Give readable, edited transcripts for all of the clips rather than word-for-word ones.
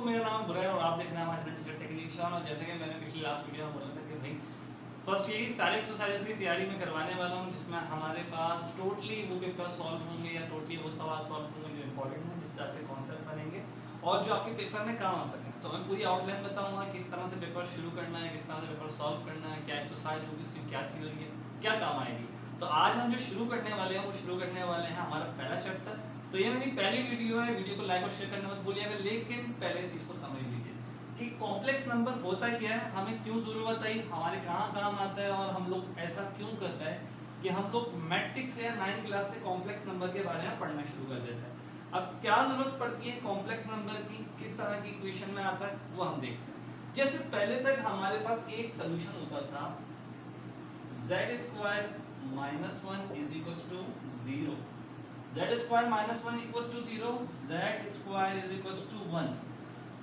मेरा नाम बुरैर और आप देख रहे हैं हमारे टीचर टेक्नीशियन। और जैसे कि मैंने पिछली लास्ट वीडियो में बोला था कि भाई फर्स्ट यही सारे एक्सरसाइजेस की तैयारी में करवाने वाला हूँ, जिसमें हमारे पास टोटली वो पेपर सॉल्व होंगे या टोटली वो सवाल सॉल्व होंगे जो इंपॉर्टेंट है, जिससे आपके कॉन्सेप्ट बनेंगे और जो आपके पेपर में काम आ सकें। तो मैं पूरी आउटलाइन बताऊंगा किस तरह से पेपर शुरू करना है, किस तरह से पेपर सॉल्व करना है, क्या एक्सरसाइज होगी, उसकी क्या थ्योरी है, क्या काम आएगी। तो आज हम जो शुरू करने वाले हैं वो शुरू करने वाले हैं हमारा पहला चैप्टर। तो ये मेरी पहली वीडियो है, वीडियो को लाइक और शेयर करना मत भूलिएगा, लेकिन पहले चीज को समझ लीजिए कि कॉम्प्लेक्स नंबर होता क्या है, हमें क्यों जरूरत आई, हमारे कहाँ काम आता है और हम लोग ऐसा क्यों करता है कि हम लोग मैट्रिक्स या 9th क्लास से कॉम्प्लेक्स नंबर के बारे में पढ़ना शुरू कर देते हैं। अब क्या जरूरत पड़ती है कॉम्प्लेक्स नंबर की, किस तरह की इक्वेशन में आता है वो हम देखते हैं। जैसे पहले तक हमारे पास एक सोल्यूशन होता था z square minus 1 is equal to 0, z square minus 1 equal to 0, z square is equal to 1।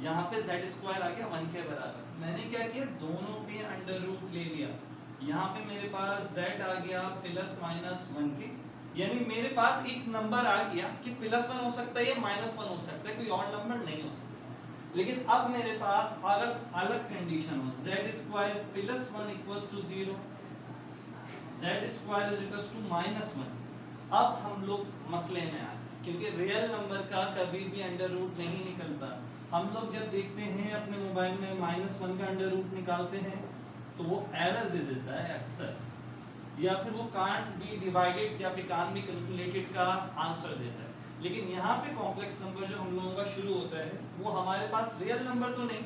यहाँ पे z स्क्वायर आ गया 1 के बराबर। मैंने क्या किया, दोनों पे अंडर रूट ले लिया। यहाँ पे मेरे पास z आ गया प्लस माइनस 1 के, यानी मेरे पास एक नंबर आ गया कि प्लस 1 हो सकता है या माइनस 1 हो सकता है, कोई और नंबर नहीं हो सकता। लेकिन अब मेरे पास अगर अलग कंडीशन हो, z square plus 1 equal to 0, z square is equal to minus 1। अब हम लोग मसले में आ गए, क्योंकि रियल नंबर का कभी भी अंडर रूट नहीं निकलता। हम लोग जब देखते हैं अपने मोबाइल में माइनस 1 का अंडर रूट निकालते हैं तो वो एरर दे देता है अक्सर, या फिर वो कांट बी डिवाइडेड या फिर कांट बी कैलकुलेटेड का आंसर देता है। लेकिन यहाँ पे कॉम्प्लेक्स नंबर जो हम लोगों का शुरू होता है वो हमारे पास रियल नंबर तो नहीं,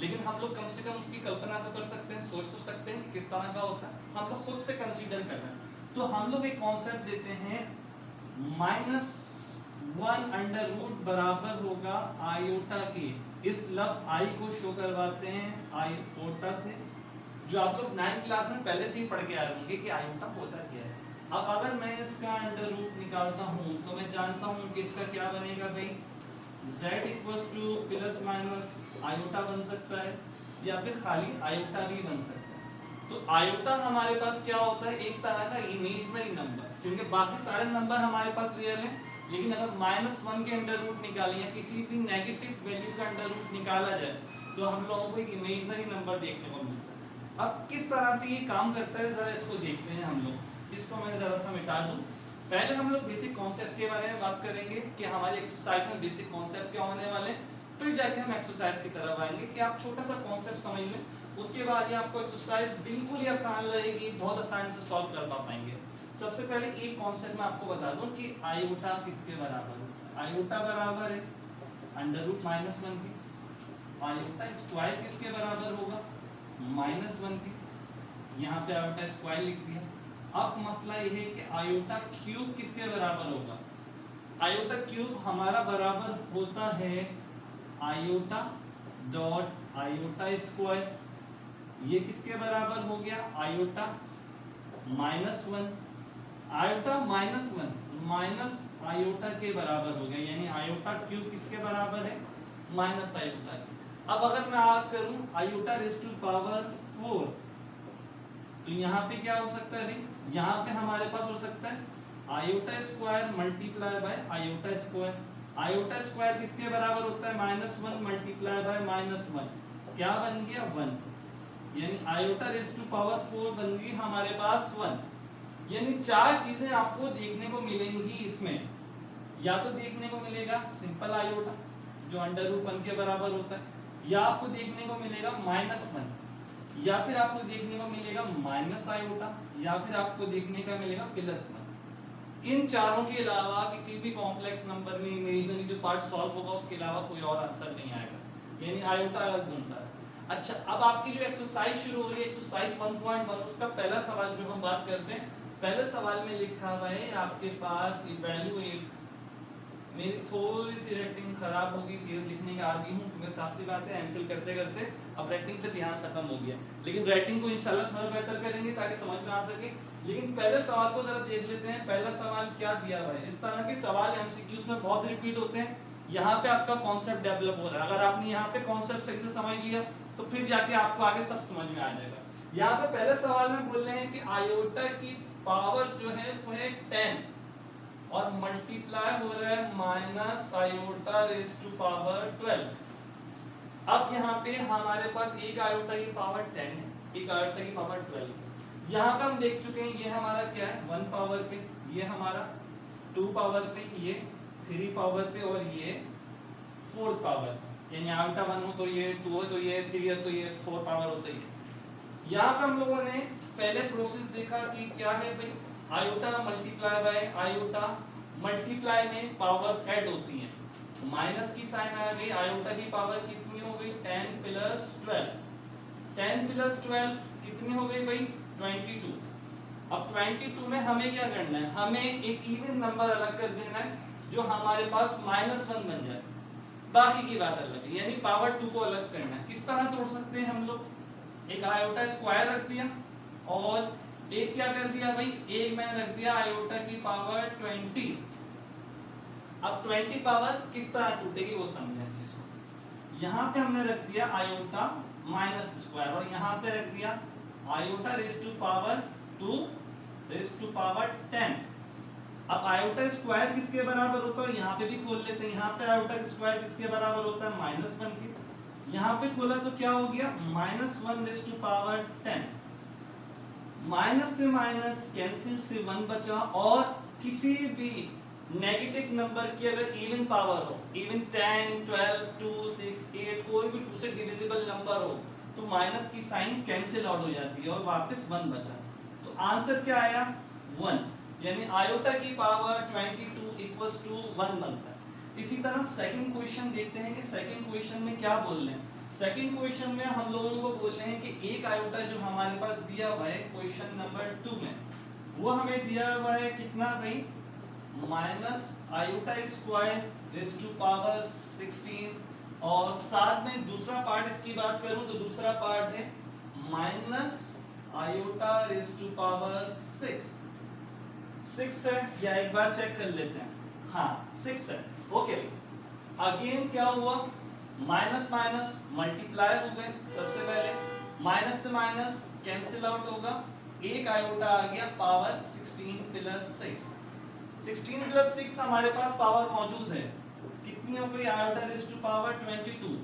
लेकिन हम लोग कम से कम उसकी कल्पना तो कर सकते हैं, सोच तो सकते हैं कि किस तरह का होता है, हम लोग खुद से कंसीडर कर रहे हैं। तो हम लोग एक कॉन्सेप्ट देते हैं माइनस 1 अंडर रूट बराबर होगा आयोटा के। इस लफ्ज आई को शो करवाते हैं आयोटा से, जो आप लोग 9th क्लास में पहले से ही पढ़ के आए होंगे कि आयोटा होता क्या है। अब अगर मैं इसका अंडर रूट निकालता हूँ तो मैं जानता हूँ कि इसका क्या बनेगा भाई, z equals two plus minus iota बन सकता है या फिर खाली आयोटा भी बन सकता है। तो आयोटा हमारे पास क्या होता है, एक तरह का इमेजिनरी नंबर, क्योंकि बाकी सारे नंबर हमारे पास रियल हैं। लेकिन अगर माइनस 1 के अंडर रूट निकालें या किसी भी नेगेटिव वैल्यू का अंडर रूट निकाला जाए तो हम लोगों को एक इमेजिनरी नंबर देखने को मिलता है। अब किस तरह से ये काम करता है जरा इसको देखते हैं हम लोग। इसको मैं जरा सा मिटा दूं। पहले हम लोग बेसिक कॉन्सेप्ट के बारे में बात करेंगे कि हमारी एक्सरसाइज में बेसिक कॉन्सेप्ट क्या होने वाले हैं, फिर जाके हम एक्सरसाइज की तरफ आएंगे कि आप छोटा सा कॉन्सेप्ट समझ लें, उसके बाद ये आपको एक्सरसाइज बिल्कुल ही आसान रहेगी, बहुत आसान से सॉल्व कर पाएंगे। सबसे पहले एक कॉन्सेप्ट मैं आपको बता दूं कि आयोटा किसके बराबर है। आयोटा बराबर है अंडर रूट माइनस 1 के। आयोटा स्क्वायर किसके बराबर होगा, माइनस 1 के। यहाँ पे आयोटा स्क्वायर लिख दिया। अब मसला यह है कि आयोटा क्यूब किसके बराबर होगा। आयोटा क्यूब हमारा बराबर होता है आयोटा डॉट आयोटा स्क्वायर। ये किसके बराबर हो गया, iota minus 1। Iota minus 1 minus iota के बराबर हो गया, यानी आयोटा क्यूब किसके बराबर है, माइनस आयोटा के। अब अगर मैं आप करूं आयोटा रेज़ टू पावर 4 तो यहाँ पे क्या हो सकता है, यहाँ पे हमारे पास हो सकता है iota square multiply by iota square. Iota square किसके बराबर होता है, माइनस 1 मल्टीप्लाई बाय माइनस 1, क्या बन गया 1, यानी आयोटा रेज़ टू पावर 4 बन गई हमारे पास 1। यानी चार चीजें आपको देखने को मिलेंगी इसमें। या तो देखने को मिलेगा सिंपल आयोटा जो अंडर रूट 1 के बराबर होता है, या आपको देखने को मिलेगा माइनस 1, या फिर आपको देखने को मिलेगा माइनस आयोटा, या फिर आपको देखने का मिलेगा प्लस 1। इन चारों के अलावा किसी भी कॉम्प्लेक्स नंबर में इमेजिनरी जो पार्ट सॉल्व होगा उसके अलावा कोई और आंसर नहीं आएगा, यानी आयोटा अलग घूमता है। अच्छा, अब आपकी जो एक्सरसाइज शुरू हो रही है एक्सरसाइज 1.1, उसका पहला सवाल जो हम बात करते हैं, पहले सवाल में लिखा हुआ है आपके पास इवैल्यूएट। मेरी थोड़ी सी राइटिंग खराब होगी, तेज लिखने का आदी हूँ क्योंकि साफ सी बात है एमफिल करते करते अब राइटिंग पे ध्यान खत्म हो गया, लेकिन राइटिंग को इंशाल्लाह थोड़ा बेहतर करेंगे ताकि समझ में आ सके। लेकिन पहले सवाल को जरा देख लेते हैं। पहला सवाल क्या दिया हुआ है, इस तरह के सवाल एमसीक्यूज में बहुत रिपीट होते हैं। यहाँ पे आपका कॉन्सेप्ट डेवलप हो रहा है, अगर आपने यहाँ पे कॉन्सेप्ट सही से समझ लिया तो फिर जाके आपको आगे सब समझ में आ जाएगा। यहाँ पे पहले सवाल में बोल रहे हैं कि आयोटा की पावर जो है वो है 10 और मल्टीप्लाई हो रहा है minus iota raise to power 12। अब यहाँ पे हमारे पास एक आयोटा की पावर 10 है, एक आयोटा की पावर 12। यहाँ पे हम देख चुके हैं ये हमारा क्या है 1 पावर पे, ये हमारा 2 पावर पे, ये 3 पावर पे और ये 4 पावर पे। यानी आयोटा 1 हो तो ये 2 हो तो ये 3 है तो ये 4 पावर होता है। यहाँ पे हम लोगों ने पहले प्रोसेस देखा कि क्या है भाई, iota multiply by iota, multiply में पावर्स ऐड होती हैं, माइनस की साइन आ गई, आयोटा की पावर कितनी हो गई 10 प्लस 12, 10 प्लस 12 कितनी हो गई भाई 22। अब 22 में हमें क्या करना है, हमें एक इवन नंबर अलग कर देना है जो हमारे पास -1 बन जाए, बाकी की बात अलग है, यानी पावर 2 को अलग करना है। किस तरह तोड़ सकते हैं हम लोग, एक आयोटा स्क्वायर रख दिया और एक क्या कर दिया भाई, एक मैंने रख दिया आयोटा की पावर 20। अब 20 पावर किस तरह टूटेगी वो समझें अच्छे से। यहाँ पे हमने रख दिया आयोटा माइनस स्क्वायर और यहाँ पे रख दिया iota raise to power 2 raise to power 10। अब आयोटा स्क्वायर किसके बराबर होता है, यहाँ पे भी खोल लेते हैं, यहाँ पे आयोटा स्क्वायर किसके बराबर होता है -1 के, यहाँ पे खोला तो क्या हो गया -1 रेज़ टू पावर 10। माइनस से माइनस कैंसिल से 1 बचा, और किसी भी नेगेटिव नंबर की अगर इवन पावर हो, इवन 10 12 2 6 8 कोई भी 2 से डिविजिबल नंबर हो तो माइनस की साइन कैंसिल आउट हो जाती है और वापस 1 बचा। तो आंसर क्या आया 1, यानी आयोटा की पावर 22 इक्वल्स टू 1 बनता है। इसी तरह सेकंड क्वेश्चन देखते हैं कि सेकंड क्वेश्चन में क्या बोल रहे हैं। सेकंड क्वेश्चन में हम लोगों को बोल रहे हैं कि एक आयोटा जो हमारे पास दिया हुआ है क्वेश्चन नंबर 2 में, वो हमें दिया हुआ है कितना भाई minus iota square raise to power 16, और साथ में दूसरा पार्ट इसकी बात करूं तो दूसरा पार्ट है minus iota raise to power 6 है, या एक बार चेक कर लेते हैं, हाँ 6 है। ओके, अगेन क्या हुआ, माइनस माइनस मल्टीप्लाई हो गए, सबसे पहले माइनस से माइनस कैंसिल आउट होगा, एक आयोटा आ गया पावर 16 प्लस 6, 16 प्लस 6 हमारे पास पावर मौजूद है, कितनी हो गई iota raise to power 22।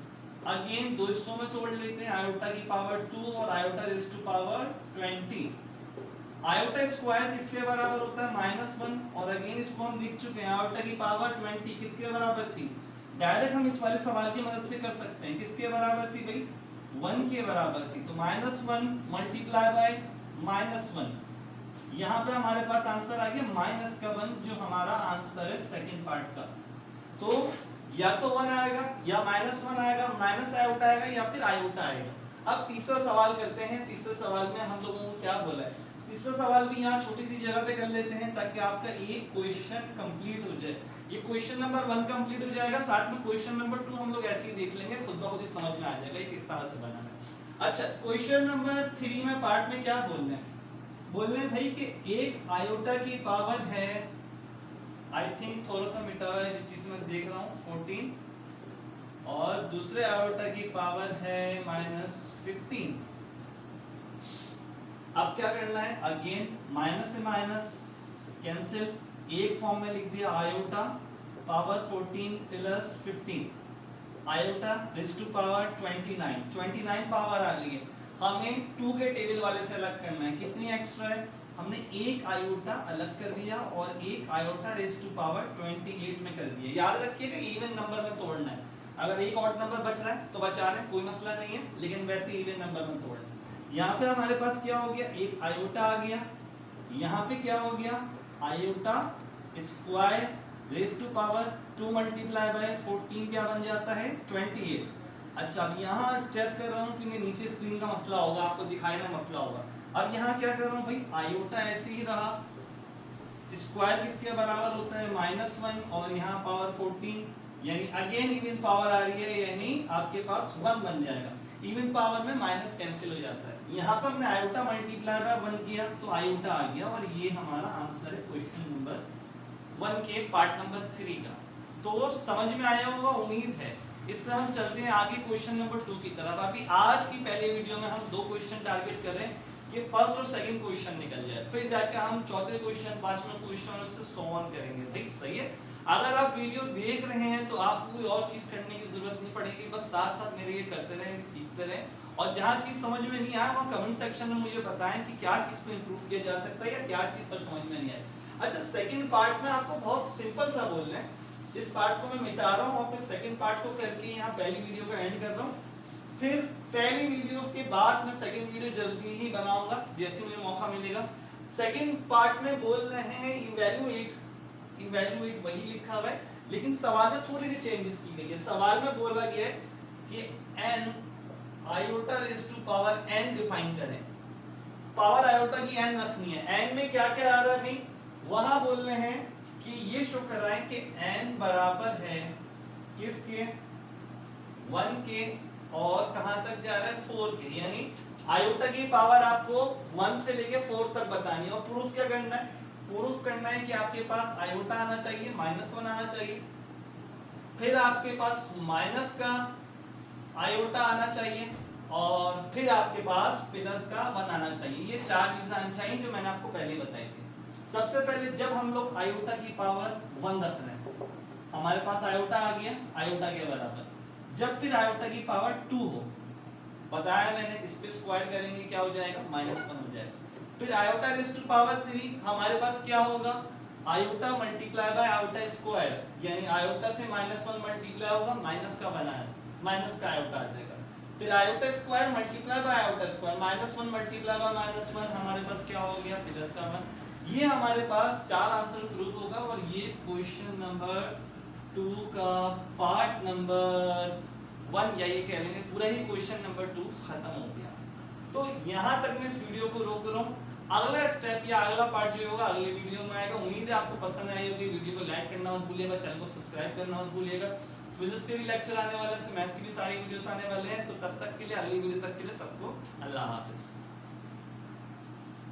Again दो हिस्सों में तोड़ लेते हैं, आयोटा की पावर 2 और iota raise to power 20। Iota square किसके बराबर होता है -1, और अगेन इसको हम लिख चुके हैं आयोटा की पावर 20 किसके बराबर थी, डायरेक्ट हम इस वाले सवाल की मदद से कर सकते हैं, किसके बराबर थी भाई 1 के बराबर थी। तो -1 मल्टीप्लाई बाय -1, यहाँ पे हमारे पास आंसर आ गया माइनस का 1, जो हमारा आंसर है सेकंड पार्ट का। तो या तो 1 आएगा या -1 आएगा, माइनस आयोटा आएगा या फिर आयोटा आएगा। अब तीसरा सवाल करते हैं। तीसरे सवाल में हम लोगों को क्या बोला है, तीसरा सवाल भी यहाँ छोटी सी जगह पे कर लेते हैं ताकि आपका एक क्वेश्चन कंप्लीट हो जाए। ये क्वेश्चन नंबर 1 कंप्लीट हो जाएगा, साथ में क्वेश्चन नंबर 2 हम लोग ऐसे ही देख लेंगे, खुद ब खुद ही समझ में आ जाएगा ये किस तरह से बनाना है। अच्छा, क्वेश्चन नंबर 3 में पार्ट में क्या बोल रहे हैं, बोल रहे हैं भाई कि एक आयोटा की पावर है, आई थिंक थोड़ा सा मिटा हुआ है जिस चीज में देख रहा हूँ 14, और दूसरे आयोटा की पावर है -15। अब क्या करना है, अगेन माइनस से माइनस कैंसिल, एक फॉर्म में लिख दिया iota power 14 plus 15, iota raise to power 29 power आ रही है। हमें 2 के टेबल वाले से अलग करना है, कितनी एक्स्ट्रा है, हमने एक आयोटा अलग कर दिया और एक आयोटा रेज़ टू पावर 28 में कर दिया। याद रखिएगा इवन नंबर में तोड़ना है, अगर एक ऑड नंबर बच रहा है तो बचा रहे हैं, कोई मसला नहीं है, लेकिन वैसे इवन नंबर में तोड़ना है। यहाँ पे हमारे पास क्या हो गया, एक आयोटा आ गया, यहाँ पे क्या हो गया iota square raise to power 2 multiply by 14 क्या बन जाता है 28। अच्छा, अब यहाँ स्टेप कर रहा हूँ क्योंकि नीचे स्क्रीन का मसला होगा, आपको दिखाई ना मसला होगा। अब यहाँ क्या कर रहा हूँ भाई, आयोटा ऐसे ही रहा, स्क्वायर किसके बराबर होता है -1, और यहाँ पावर 14, यानी अगेन इवन पावर आ रही है, यानी आपके पास 1 बन जाएगा। इवन पावर में माइनस कैंसिल हो जाता है। यहाँ पर हमने आयोटा मल्टीप्लाई बाय 1 किया तो आयोटा आ गया, और ये हमारा आंसर है क्वेश्चन नंबर 1 के पार्ट नंबर 3 का। तो समझ में आया होगा उम्मीद है। इससे हम चलते हैं आगे क्वेश्चन नंबर 2 की तरफ। अभी आज की पहले वीडियो में हम 2 क्वेश्चन टारगेट कर रहे हैं कि फर्स्ट और सेकंड क्वेश्चन निकल जाए, फिर जाके हम चौथे क्वेश्चन, 5वें क्वेश्चन उससे सो ऑन करेंगे। ठीक, सही है। अगर आप वीडियो देख रहे हैं तो आपको कोई और चीज करने की जरूरत नहीं पड़ेगी, बस साथ साथ मेरे ये करते रहें, सीखते रहें। और जहाँ चीज समझ में नहीं आया वहाँ कमेंट सेक्शन में मुझे बताएं कि क्या चीज को इम्प्रूव किया जा सकता है या क्या चीज सर समझ में नहीं आया। अच्छा, सेकंड पार्ट में आपको बहुत सिंपल सा बोल रहे हैं, इस पार्ट को मैं मिटा रहा हूँ और फिर सेकंड पार्ट को करके यहाँ पहली वीडियो का एंड कर रहा हूँ। फिर पहली वीडियो के बाद मैं सेकंड वीडियो जल्दी ही बनाऊंगा जैसे मुझे मौका मिलेगा। सेकंड पार्ट में बोल रहे हैं इवैल्यूएट, इवैल्यूएट वही लिखा हुआ है लेकिन सवाल में थोड़ी सी चेंजेस की गई है। सवाल में बोला गया है कि n iota raise to power n define करें, पावर आयोटा की n रखनी है। n में क्या क्या आ रहा है भाई, वहां बोल रहे हैं कि ये शो कर रहा है कि n बराबर है किसके, 1 के, और कहां तक जा रहा है 4 के, यानी आयोटा की पावर आपको 1 से लेके 4 तक बतानी है। और प्रूफ क्या करना है, प्रूफ करना है कि आपके पास आयोटा आना चाहिए, -1 आना चाहिए, फिर आपके पास माइनस का आयोटा आना चाहिए, और फिर आपके पास प्लस का 1 आना चाहिए। ये 4 चीजें आनी चाहिए जो मैंने आपको पहले बताई थी। सबसे पहले जब हम लोग आयोटा की पावर 1 रख रहे हैं, हमारे पास आयोटा आ गया आयोटा के बराबर। जब फिर आयोटा की पावर 2 हो, बताया मैंने, इस पे स्क्वायर करेंगे क्या हो जाएगा, -1 हो जाएगा। फिर आयोटा रेज़ टू पावर 3 हमारे पास क्या होगा, iota multiply by iota square, यानी आयोटा से -1 मल्टीप्लाई होगा, माइनस का बनाया, माइनस का आयोटा आ जाएगा। फिर iota square multiply by iota square, -1 multiply by -1 हमारे पास क्या हो गया, प्लस का 1। ये हमारे पास 4 आंसर प्रूफ होगा और ये क्वेश्चन नंबर 2 का पार्ट नंबर 1 या ये कह लेंगे पूरा ही क्वेश्चन नंबर 2 खत्म हो गया। तो यहाँ तक मैं इस वीडियो को रोक रहा हूँ। अगला स्टेप या अगला पार्ट जो होगा अगले वीडियो में आएगा। उम्मीद है आपको पसंद आई होगी। वीडियो को लाइक करना मत भूलिएगा, चैनल को सब्सक्राइब करना मत भूलिएगा। फिजिक्स के भी लेक्चर आने वाले हैं, मैथ्स की भी सारी वीडियोस आने वाले हैं। तो तब तक के लिए, अगली वीडियो तक के लिए सबको अल्लाह हाफिज।